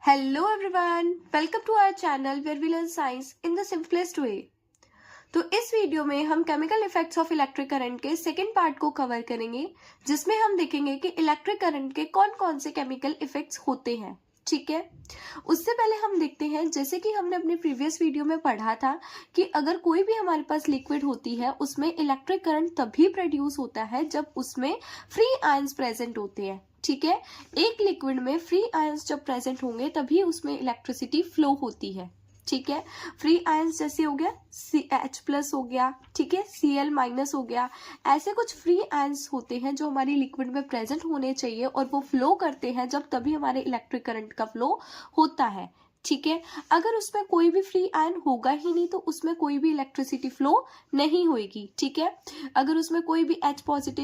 Hello everyone, welcome to our channel where we learn science in the simplest way। तो इस video में हम chemical effects of electric current के second part को cover करेंगे, जिसमें हम देखेंगे कि इलेक्ट्रिक करंट के कौन कौन से केमिकल इफेक्ट्स होते हैं। ठीक है, उससे पहले हम देखते हैं, जैसे कि हमने अपने प्रीवियस वीडियो में पढ़ा था कि अगर कोई भी हमारे पास लिक्विड होती है उसमें इलेक्ट्रिक करंट तभी प्रोड्यूस होता है जब उसमें फ्री आयंस प्रेजेंट होते हैं। ठीक है, एक लिक्विड में फ्री आयंस जब प्रेजेंट होंगे तभी उसमें इलेक्ट्रिसिटी फ्लो होती है। ठीक है, फ्री आयंस जैसे हो गया H+ हो गया, ठीक है, Cl- हो गया, ऐसे कुछ फ्री आयंस होते हैं जो हमारी लिक्विड में प्रेजेंट होने चाहिए और वो फ्लो करते हैं जब तभी हमारे इलेक्ट्रिक करंट का फ्लो होता है। ठीक है, अगर उसमें कोई भी फ्री आयन होगा ही नहीं तो उसमें कोई भी इलेक्ट्रिसिटी फ्लो नहीं होगी। ठीक है, अगर उसमें कोई भी H+,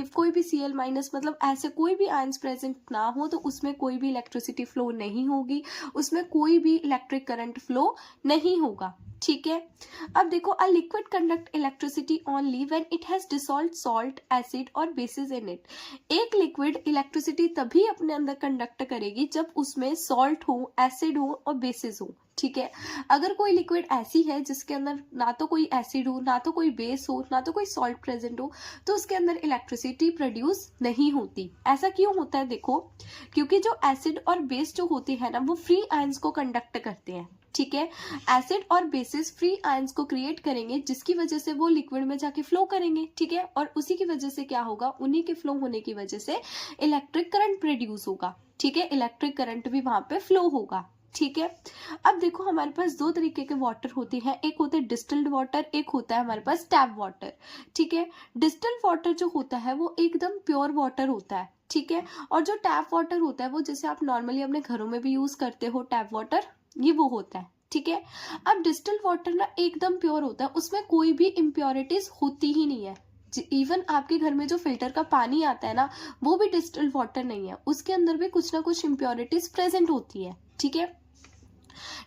कोई भी Cl- मतलब ऐसे कोई भी आयंस प्रेजेंट ना हो तो उसमें कोई भी इलेक्ट्रिसिटी फ्लो नहीं होगी, उसमें कोई भी इलेक्ट्रिक करंट फ्लो नहीं होगा। ठीक है, अब देखो, a liquid conduct electricity only when it has dissolved salt, acid और बेसिस इन इट। एक लिक्विड इलेक्ट्रिसिटी तभी अपने अंदर कंडक्ट करेगी जब उसमें सॉल्ट हो, एसिड हो और बेसिस हो। ठीक है, अगर कोई लिक्विड ऐसी है जिसके अंदर ना तो कोई एसिड हो, ना तो कोई बेस हो, ना तो कोई सॉल्ट प्रेजेंट हो, तो उसके अंदर इलेक्ट्रिसिटी प्रोड्यूस नहीं होती। ऐसा क्यों होता है? देखो, क्योंकि जो एसिड और बेस जो होते हैं ना, वो फ्री आयंस को कंडक्ट करते हैं। ठीक है, एसिड और बेसिस फ्री आयंस को क्रिएट करेंगे जिसकी वजह से वो लिक्विड में जाके फ्लो करेंगे। ठीक है, और उसी की वजह से क्या होगा, उन्हीं के फ्लो होने की वजह से इलेक्ट्रिक करंट प्रोड्यूस होगा। ठीक है, इलेक्ट्रिक करंट भी वहां पे फ्लो होगा। ठीक है, अब देखो, हमारे पास दो तरीके के वाटर होते हैं, एक होते हैं डिस्टिल्ड वाटर, एक होता है हमारे पास टैप वाटर। ठीक है, डिस्टिल्ड वाटर जो होता है वो एकदम प्योर वाटर होता है। ठीक है, और जो टैप वाटर होता है वो जैसे आप नॉर्मली अपने घरों में भी यूज करते हो टैप वाटर, ये वो होता है। ठीक है, अब डिस्टिल्ड वाटर ना एकदम प्योर होता है, उसमें कोई भी इम्प्योरिटीज होती ही नहीं है। इवन आपके घर में जो फिल्टर का पानी आता है ना, वो भी डिस्टिल्ड वाटर नहीं है, उसके अंदर भी कुछ ना कुछ इम्प्योरिटीज प्रेजेंट होती है। ठीक है,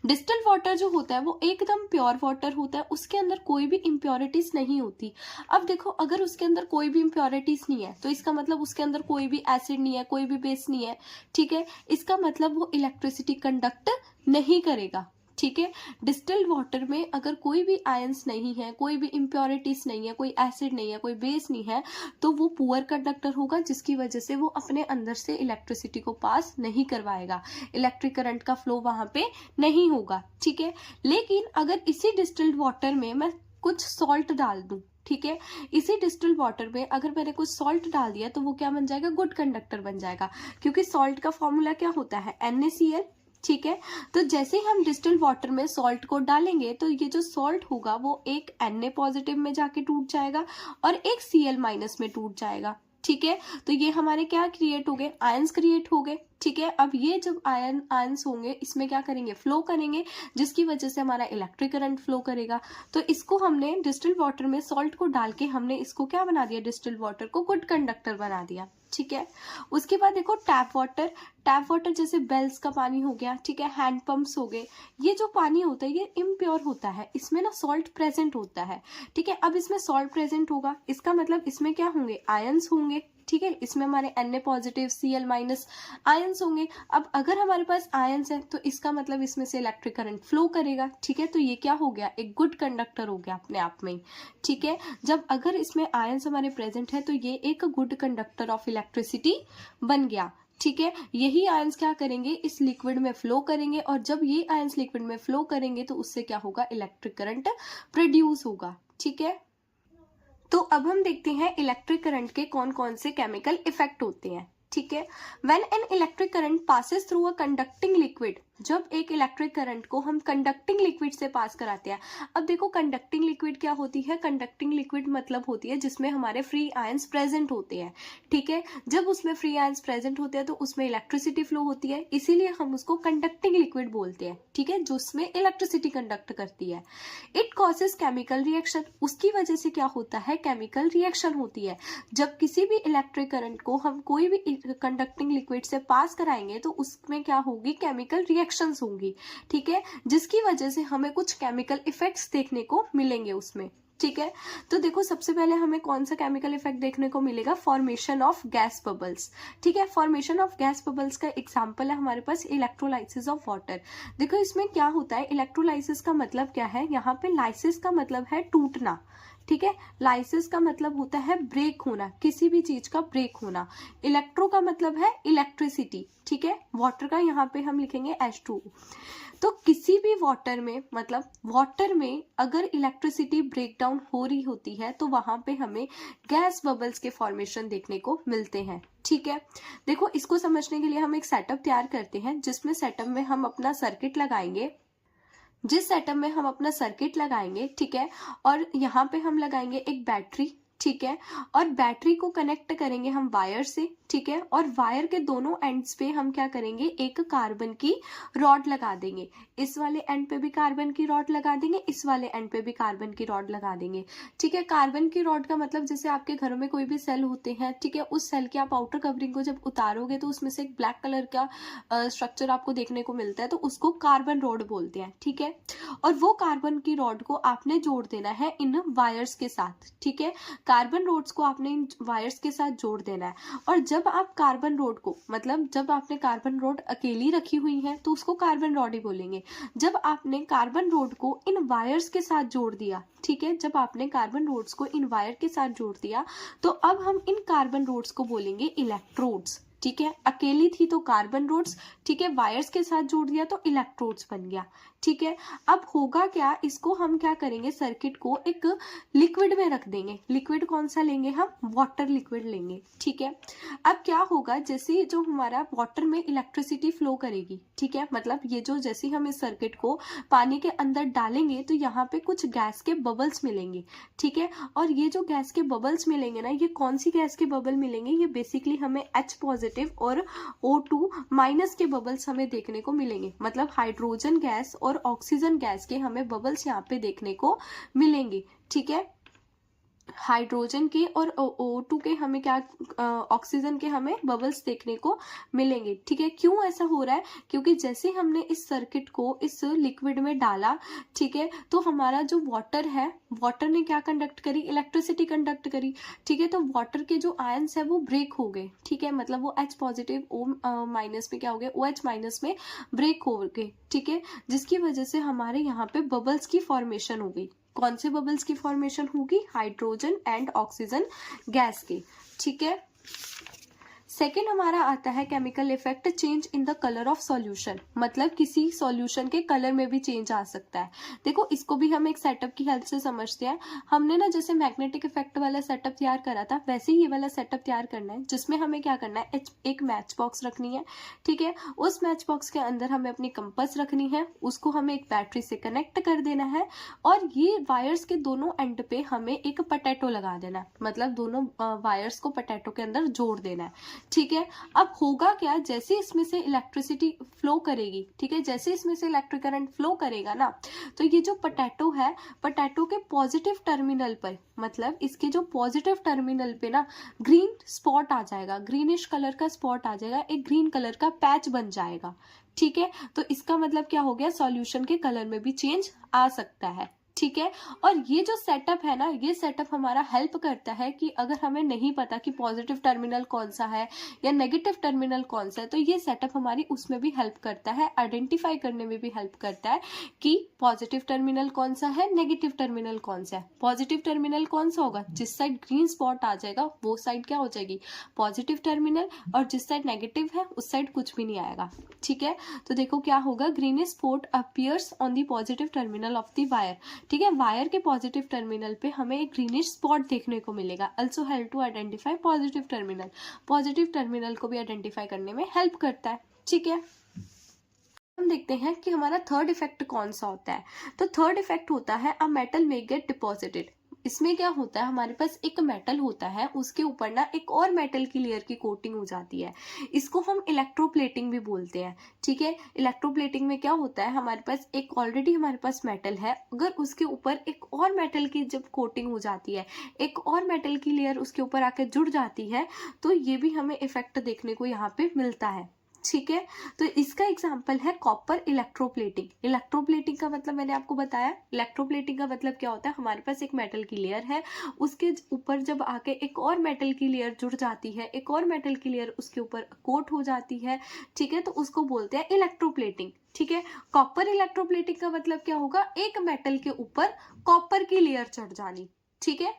डिस्टिल्ड वाटर जो होता है वो एकदम प्योर वाटर होता है, उसके अंदर कोई भी इम्प्योरिटीज नहीं होती। अब देखो, अगर उसके अंदर कोई भी इम्प्योरिटीज नहीं है तो इसका मतलब उसके अंदर कोई भी एसिड नहीं है, कोई भी बेस नहीं है। ठीक है, इसका मतलब वो इलेक्ट्रिसिटी कंडक्ट नहीं करेगा। ठीक है, डिस्टिल्ड वाटर में अगर कोई भी आयंस नहीं है, कोई भी इम्प्योरिटीज नहीं है, कोई एसिड नहीं है, कोई बेस नहीं है, तो वो पुअर कंडक्टर होगा, जिसकी वजह से वो अपने अंदर से इलेक्ट्रिसिटी को पास नहीं करवाएगा, इलेक्ट्रिक करंट का फ्लो वहां पे नहीं होगा। ठीक है, लेकिन अगर इसी डिस्टिल्ड वाटर में मैं कुछ सॉल्ट डाल दूं, ठीक है, इसी डिस्टिल्ड वाटर में अगर मैंने कुछ सॉल्ट डाल दिया तो वो क्या बन जाएगा, गुड कंडक्टर बन जाएगा, क्योंकि सॉल्ट का फॉर्मूला क्या होता है, NaCl। ठीक है, तो जैसे ही हम डिस्टिल्ड वाटर में सॉल्ट को डालेंगे तो ये जो सॉल्ट होगा वो एक Na+ में जाके टूट जाएगा और एक Cl- में टूट जाएगा। ठीक है, तो ये हमारे क्या क्रिएट हो गए, आयंस क्रिएट हो गए। ठीक है, अब ये जब आयंस होंगे इसमें क्या करेंगे, फ्लो करेंगे, जिसकी वजह से हमारा इलेक्ट्रिक करंट फ्लो करेगा। तो इसको हमने डिस्टिल्ड वाटर में सॉल्ट को डाल के हमने इसको क्या बना दिया, डिस्टिल्ड वाटर को गुड कंडक्टर बना दिया। ठीक है, उसके बाद देखो टैप वाटर, टैप वाटर जैसे बेल्स का पानी हो गया, ठीक है, हैंड पंप्स हो गए, ये जो पानी होता है ये इम्प्योर होता है, इसमें ना सॉल्ट प्रेजेंट होता है। ठीक है, अब इसमें सॉल्ट प्रेजेंट होगा, इसका मतलब इसमें क्या होंगे, आयंस होंगे। ठीक है, इसमें हमारे Na+, Cl- आयंस होंगे। अब अगर हमारे पास आयंस है तो इसका मतलब इसमें से इलेक्ट्रिक करंट फ्लो करेगा। ठीक है, तो ये क्या हो गया, एक गुड कंडक्टर हो गया अपने आप में ही। ठीक है, जब अगर इसमें आयंस हमारे प्रेजेंट है तो ये एक गुड कंडक्टर ऑफ इलेक्ट्रिसिटी बन गया। ठीक है, यही आयंस क्या करेंगे, इस लिक्विड में फ्लो करेंगे, और जब ये आयंस लिक्विड में फ्लो करेंगे तो उससे क्या होगा, इलेक्ट्रिक करंट प्रोड्यूस होगा। ठीक है, तो अब हम देखते हैं इलेक्ट्रिक करंट के कौन कौन से केमिकल इफेक्ट होते हैं। ठीक है, when an electric current passes through a conducting liquid, जब एक इलेक्ट्रिक करंट को हम कंडक्टिंग लिक्विड से पास कराते हैं। अब देखो, कंडक्टिंग लिक्विड क्या होती है, कंडक्टिंग लिक्विड मतलब होती है जिसमें हमारे फ्री आयंस प्रेजेंट होते हैं। ठीक है, जब उसमें फ्री आयंस प्रेजेंट होते हैं तो उसमें इलेक्ट्रिसिटी फ्लो होती है, इसीलिए हम उसको कंडक्टिंग लिक्विड बोलते हैं। ठीक है, जो उसमें इलेक्ट्रिसिटी कंडक्ट करती है। इट कॉजेस केमिकल रिएक्शन, उसकी वजह से क्या होता है, केमिकल रिएक्शन होती है। जब किसी भी इलेक्ट्रिक करंट को हम कोई भी कंडक्टिंग लिक्विड से पास कराएंगे तो उसमें क्या होगी, केमिकल रिएक्शंस होंगी। ठीक है, जिसकी वजह से हमें कुछ केमिकल इफेक्ट्स देखने को मिलेंगे उसमें। ठीक है। तो देखो सबसे पहले हमें कौन सा केमिकल इफेक्ट देखने को मिलेगा, फॉर्मेशन ऑफ गैस बबल्स। ठीक है, फॉर्मेशन ऑफ गैस बबल्स का एग्जांपल है हमारे पास इलेक्ट्रोलाइसिस ऑफ वाटर। देखो इसमें क्या होता है, इलेक्ट्रोलाइसिस का मतलब क्या है, यहाँ पे लाइसिस का मतलब है टूटना। ठीक है, लाइसिस का मतलब होता है ब्रेक होना, किसी भी चीज का ब्रेक होना। इलेक्ट्रो का मतलब है इलेक्ट्रिसिटी। ठीक है, वाटर का यहाँ पे हम लिखेंगे H2O। तो किसी भी वाटर में, मतलब वाटर में अगर इलेक्ट्रिसिटी ब्रेकडाउन हो रही होती है तो वहां पे हमें गैस बबल्स के फॉर्मेशन देखने को मिलते हैं। ठीक है, देखो इसको समझने के लिए हम एक सेटअप तैयार करते हैं, जिसमें सेटअप में हम अपना सर्किट लगाएंगे। जिस सेटअप में हम अपना सर्किट लगाएंगे, ठीक है, और यहाँ पे हम लगाएंगे एक बैटरी। ठीक है, और बैटरी को कनेक्ट करेंगे हम वायर से। ठीक है, और वायर के दोनों एंड्स पे हम क्या करेंगे, एक कार्बन की रॉड लगा देंगे। इस वाले एंड पे भी कार्बन की रॉड लगा देंगे, इस वाले एंड पे भी कार्बन की रॉड लगा देंगे। ठीक है, कार्बन की रॉड का मतलब जैसे आपके घरों में कोई भी सेल होते हैं, ठीक है, उस सेल की आप आउटर कवरिंग को जब उतारोगे तो उसमें से एक ब्लैक कलर का स्ट्रक्चर आपको देखने को मिलता है, तो उसको कार्बन रॉड बोलते हैं। ठीक है, और वो कार्बन की रॉड को आपने जोड़ देना है इन वायर्स के साथ। ठीक है, कार्बन रोड्स को आपने इन वायर्स के साथ जोड़ देना है। और जब आप कार्बन रोड को, मतलब जब आपने कार्बन रोड अकेली रखी हुई है तो उसको कार्बन रॉड ही बोलेंगे। जब आपने कार्बन रोड को इन वायर्स के साथ जोड़ दिया, ठीक है, जब आपने कार्बन रोड्स को इन वायर के साथ जोड़ दिया तो अब हम इन कार्बन रोड्स को बोलेंगे इलेक्ट्रोड्स। ठीक है, अकेली थी तो कार्बन रोड्स, ठीक है, वायर्स के साथ जोड़ दिया तो इलेक्ट्रोड्स बन गया। ठीक है, अब होगा क्या, इसको हम क्या करेंगे, सर्किट को एक लिक्विड में रख देंगे। लिक्विड कौन सा लेंगे हम, वाटर लिक्विड लेंगे। ठीक है, अब क्या होगा, जैसे जो हमारा वाटर में इलेक्ट्रिसिटी फ्लो करेगी, ठीक है, मतलब ये जो जैसे हम इस सर्किट को पानी के अंदर डालेंगे तो यहाँ पे कुछ गैस के बबल्स मिलेंगे। ठीक है, और ये जो गैस के बबल्स मिलेंगे ना, ये कौन सी गैस के बबल मिलेंगे, ये बेसिकली हमें H पॉजिटिव और O2 माइनस के बबल्स हमें देखने को मिलेंगे। मतलब हाइड्रोजन गैस और ऑक्सीजन गैस के हमें बबल्स यहाँ पे देखने को मिलेंगे। ठीक है, हाइड्रोजन के और O2 के हमें क्या, ऑक्सीजन के हमें बबल्स देखने को मिलेंगे। ठीक है, क्यों ऐसा हो रहा है, क्योंकि जैसे हमने इस सर्किट को इस लिक्विड में डाला, ठीक है, तो हमारा जो वाटर है, वाटर ने क्या कंडक्ट करी, इलेक्ट्रिसिटी कंडक्ट करी। ठीक है, तो वाटर के जो आयंस है वो ब्रेक हो गए। ठीक है, मतलब वो H पॉजिटिव O माइनस में क्या हो गए, OH माइनस में ब्रेक हो गए। ठीक है, जिसकी वजह से हमारे यहाँ पे बबल्स की फॉर्मेशन हो गई। कौन से बबल्स की फॉर्मेशन होगी, हाइड्रोजन एंड ऑक्सीजन गैस की। ठीक है, सेकेंड हमारा आता है chemical effect change in the colour of solution. मतलब किसी सॉल्यूशन के कलर में भी चेंज आ सकता है। देखो इसको भी हम एक सेटअप की हेल्प से समझते हैं। हमने ना जैसे मैग्नेटिक इफेक्ट वाला सेटअप तैयार करा था, वैसे ही ये वाला सेटअप तैयार करना है, जिसमें हमें क्या करना है, एक मैच बॉक्स रखनी है। ठीक है, उस मैच बॉक्स के अंदर हमें अपनी कंपास रखनी है, उसको हमें एक बैटरी से कनेक्ट कर देना है, और ये वायर्स के दोनों एंड पे हमें एक पोटैटो लगा देना है। मतलब दोनों वायर्स को पोटैटो के अंदर जोड़ देना है। ठीक है, अब होगा क्या, जैसे इसमें से इलेक्ट्रिसिटी फ्लो करेगी, ठीक है, जैसे इसमें से इलेक्ट्रिक करंट फ्लो करेगा ना, तो ये जो पोटैटो है, पोटैटो के पॉजिटिव टर्मिनल पर, मतलब इसके जो पॉजिटिव टर्मिनल पे ना ग्रीन स्पॉट आ जाएगा, ग्रीनिश कलर का स्पॉट आ जाएगा, एक ग्रीन कलर का पैच बन जाएगा। ठीक है, तो इसका मतलब क्या हो गया, सॉल्यूशन के कलर में भी चेंज आ सकता है। ठीक है, और ये जो सेटअप है ना, ये सेटअप हमारा हेल्प करता है कि अगर हमें नहीं पता कि पॉजिटिव टर्मिनल कौन सा है या नेगेटिव टर्मिनल कौन सा है, तो ये सेटअप हमारी उसमें भी हेल्प करता है, आइडेंटिफाई करने में भी हेल्प करता है कि पॉजिटिव टर्मिनल कौन सा है, नेगेटिव टर्मिनल कौन सा है। पॉजिटिव टर्मिनल कौन सा होगा, जिस साइड ग्रीन स्पॉट आ जाएगा वो साइड क्या हो जाएगी, पॉजिटिव टर्मिनल, और जिस साइड नेगेटिव है उस साइड कुछ भी नहीं आएगा। ठीक है, तो देखो क्या होगा, greenish spot appears on the positive terminal of the wire. ठीक है, वायर के पॉजिटिव टर्मिनल पे हमें एक ग्रीनिश स्पॉट देखने को मिलेगा। Also help to identify positive terminal, positive terminal को भी आइडेंटिफाई करने में हेल्प करता है। ठीक है, हम देखते हैं कि हमारा थर्ड इफेक्ट कौन सा होता है। तो थर्ड इफेक्ट होता है a metal may get deposited. इसमें क्या होता है, हमारे पास एक मेटल होता है, उसके ऊपर ना एक और मेटल की लेयर की कोटिंग हो जाती है। इसको हम इलेक्ट्रोप्लेटिंग भी बोलते हैं। ठीक है, इलेक्ट्रोप्लेटिंग में क्या होता है, हमारे पास एक ऑलरेडी हमारे पास मेटल है, अगर उसके ऊपर एक और मेटल की जब कोटिंग हो जाती है, एक और मेटल की लेयर उसके ऊपर आके जुड़ जाती है, तो ये भी हमें इफेक्ट देखने को यहाँ पे मिलता है। ठीक है। तो इसका एग्जाम्पल है कॉपर इलेक्ट्रोप्लेटिंग। इलेक्ट्रोप्लेटिंग का मतलब मैंने आपको बताया, इलेक्ट्रोप्लेटिंग का मतलब क्या होता है, हमारे पास एक मेटल की लेयर है, उसके ऊपर जब आके एक और मेटल की लेयर जुड़ जाती है, एक और मेटल की लेयर उसके ऊपर कोट हो जाती है, ठीक है, तो उसको बोलते हैं इलेक्ट्रोप्लेटिंग। ठीक है, कॉपर इलेक्ट्रोप्लेटिंग का मतलब क्या होगा, एक मेटल के ऊपर कॉपर की लेयर चढ़ जानी। ठीक है,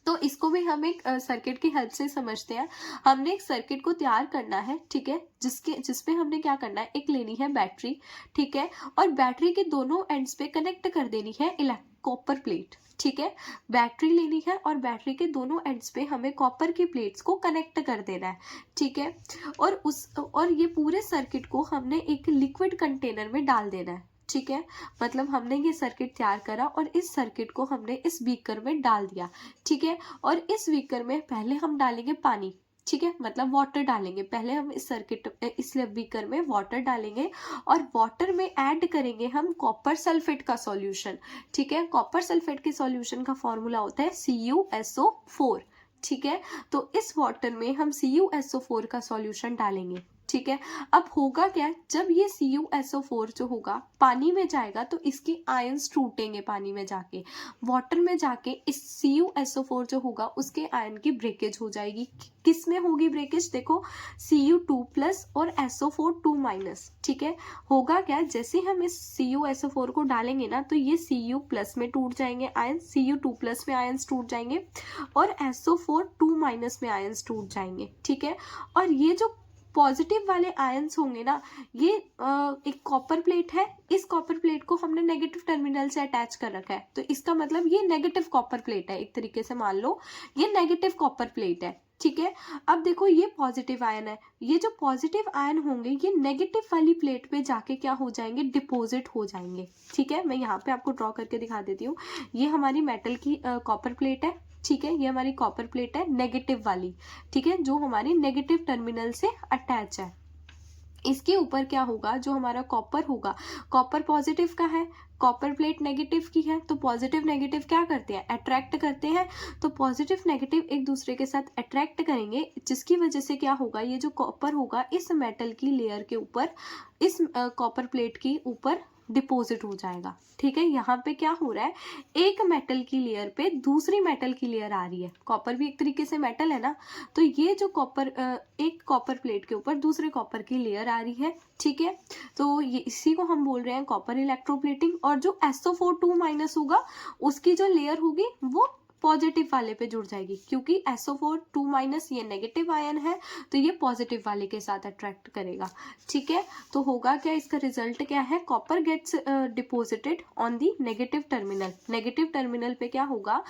तो इसको भी हम एक सर्किट की हेल्प से समझते हैं। हमने एक सर्किट को तैयार करना है, ठीक है, जिसपे हमने क्या करना है, एक लेनी है बैटरी, ठीक है, और बैटरी के दोनों एंड्स पे कनेक्ट कर देनी है कॉपर प्लेट। ठीक है, बैटरी लेनी है और बैटरी के दोनों एंड्स पे हमें कॉपर की प्लेट्स को कनेक्ट कर देना है। ठीक है, और ये पूरे सर्किट को हमने एक लिक्विड कंटेनर में डाल देना है। ठीक है, मतलब हमने ये सर्किट तैयार करा और इस सर्किट को हमने इस बीकर में डाल दिया। ठीक है, और इस बीकर में पहले हम डालेंगे पानी। ठीक है, मतलब वाटर डालेंगे, पहले हम इस बीकर में वाटर डालेंगे और वाटर में ऐड करेंगे हम कॉपर सल्फेट का सॉल्यूशन। ठीक है, कॉपर सल्फेट के सॉल्यूशन का फॉर्मूला होता है CuSO4। ठीक है, तो इस वाटर में हम CuSO4 का सॉल्यूशन डालेंगे। ठीक है, अब होगा क्या, जब ये CuSO4 जो होगा पानी में जाएगा तो इसके आयंस टूटेंगे पानी में जाके, वाटर में जाके इस CuSO4 जो होगा उसके आयन की ब्रेकेज हो जाएगी। किस में होगी ब्रेकेज, देखो Cu2+ और SO4 2-। ठीक है, होगा क्या, जैसे हम इस CuSO4 को डालेंगे ना तो ये Cu+ में टूट जाएंगे आयन, Cu2+ में आयंस टूट जाएंगे और SO4 2- में आयंस टूट जाएंगे। ठीक है, और ये जो पॉजिटिव वाले आयंस होंगे ना, ये एक कॉपर प्लेट है, इस कॉपर प्लेट को हमने नेगेटिव टर्मिनल से अटैच कर रखा है, तो इसका मतलब ये नेगेटिव कॉपर प्लेट है, एक तरीके से मान लो ये नेगेटिव कॉपर प्लेट है। ठीक है, अब देखो ये पॉजिटिव आयन है, ये जो पॉजिटिव आयन होंगे ये नेगेटिव वाली प्लेट पे जाके क्या हो जाएंगे, डिपोजिट हो जाएंगे। ठीक है, मैं यहाँ पे आपको ड्रॉ करके दिखा देती हूँ, ये हमारी मेटल की कॉपर प्लेट है। ठीक है, ये हमारी कॉपर प्लेट है नेगेटिव वाली, ठीक है, जो हमारी नेगेटिव टर्मिनल से अटैच है। इसके ऊपर क्या होगा, जो हमारा कॉपर होगा, कॉपर पॉजिटिव का है, कॉपर प्लेट नेगेटिव की है, तो पॉजिटिव नेगेटिव क्या करते हैं, अट्रैक्ट करते हैं, तो पॉजिटिव नेगेटिव एक दूसरे के साथ अट्रैक्ट करेंगे, जिसकी वजह से क्या होगा, ये जो कॉपर होगा इस मेटल की लेयर के ऊपर, इस कॉपर प्लेट की ऊपर डिपोजिट हो जाएगा। ठीक है, यहाँ पे क्या हो रहा है, एक मेटल की लेयर पे दूसरी मेटल की लेयर आ रही है, कॉपर भी एक तरीके से मेटल है ना, तो ये जो कॉपर एक कॉपर प्लेट के ऊपर दूसरे कॉपर की लेयर आ रही है। ठीक है, तो ये इसी को हम बोल रहे हैं कॉपर इलेक्ट्रोप्लेटिंग। और जो SO4 2- होगा उसकी जो लेयर होगी वो पॉजिटिव वाले पे जुड़ जाएगी, क्योंकि SO4 2- ये नेगेटिव आयन है, तो ये पॉजिटिव वाले के साथ अट्रैक्ट करेगा। ठीक है, तो होगा क्या, इसका रिजल्ट क्या है, copper gets deposited on the negative terminal. Negative terminal पे क्या होगा,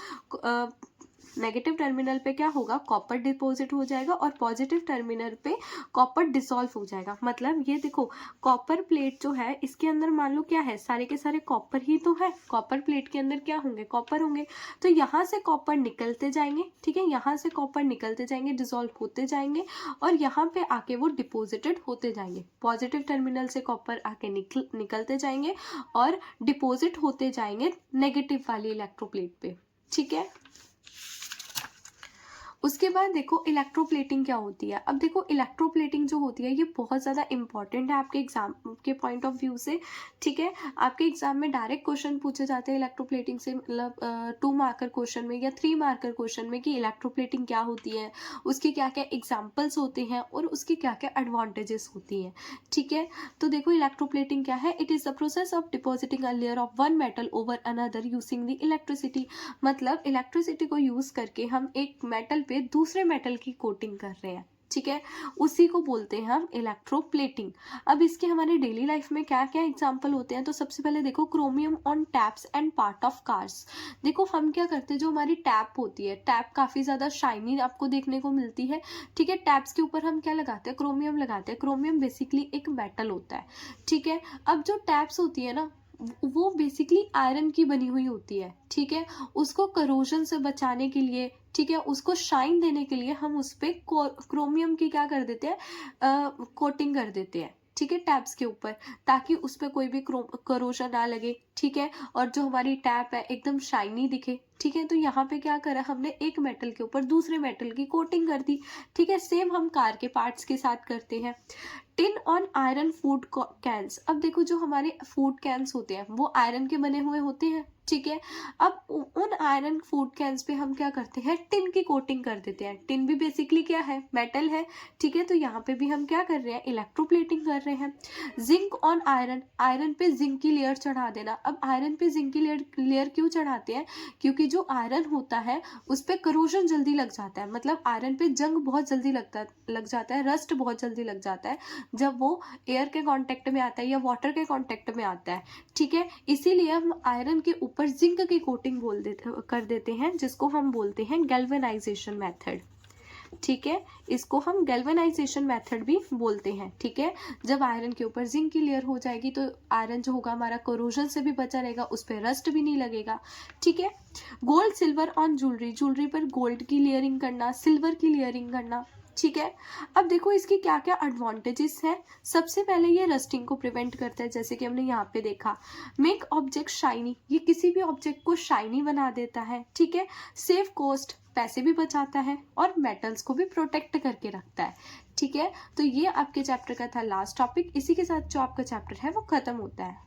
नेगेटिव टर्मिनल पे क्या होगा, कॉपर डिपॉजिट हो जाएगा और पॉजिटिव टर्मिनल पे कॉपर डिसॉल्व हो जाएगा। मतलब ये देखो, कॉपर प्लेट जो है इसके अंदर मान लो क्या है, सारे के सारे कॉपर ही तो है, कॉपर प्लेट के अंदर क्या होंगे, कॉपर होंगे, तो यहाँ से कॉपर निकलते जाएंगे। ठीक है, यहाँ से कॉपर निकलते जाएंगे, डिसॉल्व होते जाएंगे और यहाँ पे आके वो डिपोजिटेड होते जाएंगे। पॉजिटिव टर्मिनल से कॉपर आके निकलते जाएंगे और डिपोजिट होते जाएंगे नेगेटिव वाली इलेक्ट्रोप्लेट पे। ठीक है, उसके बाद देखो इलेक्ट्रोप्लेटिंग क्या होती है। अब देखो इलेक्ट्रोप्लेटिंग जो होती है ये बहुत ज़्यादा इंपॉर्टेंट है आपके एग्जाम के पॉइंट ऑफ व्यू से। ठीक है, आपके एग्जाम में डायरेक्ट क्वेश्चन पूछे जाते हैं इलेक्ट्रोप्लेटिंग से, मतलब 2 मार्कर क्वेश्चन में या 3 मार्कर क्वेश्चन में कि इलेक्ट्रोप्लेटिंग क्या होती है, उसके क्या क्या एग्जाम्पल्स होते हैं और उसकी क्या क्या एडवांटेजेस होती हैं। ठीक है, तो देखो इलेक्ट्रोप्लेटिंग क्या है, it is the process of depositing a layer of one metal over another using the electricity. मतलब इलेक्ट्रिसिटी को यूज करके हम एक मेटल पे दूसरे मेटल की कोटिंग कर रहे हैं। ठीक है, उसी को बोलते हैं हम इलेक्ट्रोप्लेटिंग। अब इसके हमारे डेली लाइफ में क्या क्या एग्जांपल होते हैं, तो सबसे पहले देखो chromium on taps and part of cars. देखो हम क्या करते हैं, जो हमारी टैप होती है, टैप काफी ज्यादा शाइनी आपको देखने को मिलती है। ठीक है, टैप्स के ऊपर हम क्या लगाते हैं, क्रोमियम लगाते हैं। क्रोमियम बेसिकली एक मेटल होता है। ठीक है, अब जो टैप्स होती है ना वो बेसिकली आयरन की बनी हुई होती है। ठीक है, उसको करोजन से बचाने के लिए, ठीक है, उसको शाइन देने के लिए हम उस पर क्रोमियम की क्या कर देते हैं, कोटिंग कर देते हैं। ठीक है, टैप्स के ऊपर, ताकि उस पर कोई भी करोशन ना लगे, ठीक है, और जो हमारी टैप है एकदम शाइनी दिखे, ठीक है। तो यहाँ पे क्या करा हमने, एक मेटल के ऊपर दूसरे मेटल की कोटिंग कर दी, ठीक है। सेम हम कार के पार्ट्स के साथ करते हैं। Tin on iron food cans. अब देखो जो हमारे फूड कैंस होते हैं वो आयरन के बने हुए होते हैं, ठीक है। अब उन आयरन फूड कैंस पे हम क्या करते हैं, टिन की कोटिंग कर देते हैं। टिन भी बेसिकली क्या है, मेटल है, ठीक है। तो यहाँ पे भी हम क्या कर रहे हैं, इलेक्ट्रोप्लेटिंग कर रहे हैं। जिंक ऑन आयरन, आयरन पे जिंक की लेयर चढ़ा देना। अब आयरन पे जिंक की लेयर क्यों चढ़ाते हैं, क्योंकि जो आयरन होता है उस पर करोजन जल्दी लग जाता है, मतलब आयरन पे जंग बहुत जल्दी लग जाता है, रस्ट बहुत जल्दी लग जाता है जब वो एयर के कांटेक्ट में आता है या वाटर के कांटेक्ट में आता है, ठीक है। इसीलिए हम आयरन के ऊपर जिंक की कोटिंग कर देते हैं, जिसको हम बोलते हैं गैल्वेनाइजेशन मेथड, ठीक है। इसको हम गैल्वेनाइजेशन मेथड भी बोलते हैं, ठीक है। जब आयरन के ऊपर जिंक की लेयर हो जाएगी तो आयरन जो होगा हमारा कोरोजन से भी बचा रहेगा, उस पर रस्ट भी नहीं लगेगा, ठीक है। Gold silver on jewellery, jewellery पर गोल्ड की लेयरिंग करना, सिल्वर की लेयरिंग करना, ठीक है। अब देखो इसकी क्या क्या एडवांटेजेस हैं। सबसे पहले ये रस्टिंग को प्रिवेंट करता है, जैसे कि हमने यहाँ पे देखा। मेक ऑब्जेक्ट शाइनी, ये किसी भी ऑब्जेक्ट को शाइनी बना देता है, ठीक है। सेव कॉस्ट, पैसे भी बचाता है, और मेटल्स को भी प्रोटेक्ट करके रखता है, ठीक है। तो ये आपके चैप्टर का था लास्ट टॉपिक। इसी के साथ जो आपका चैप्टर है वो खत्म होता है।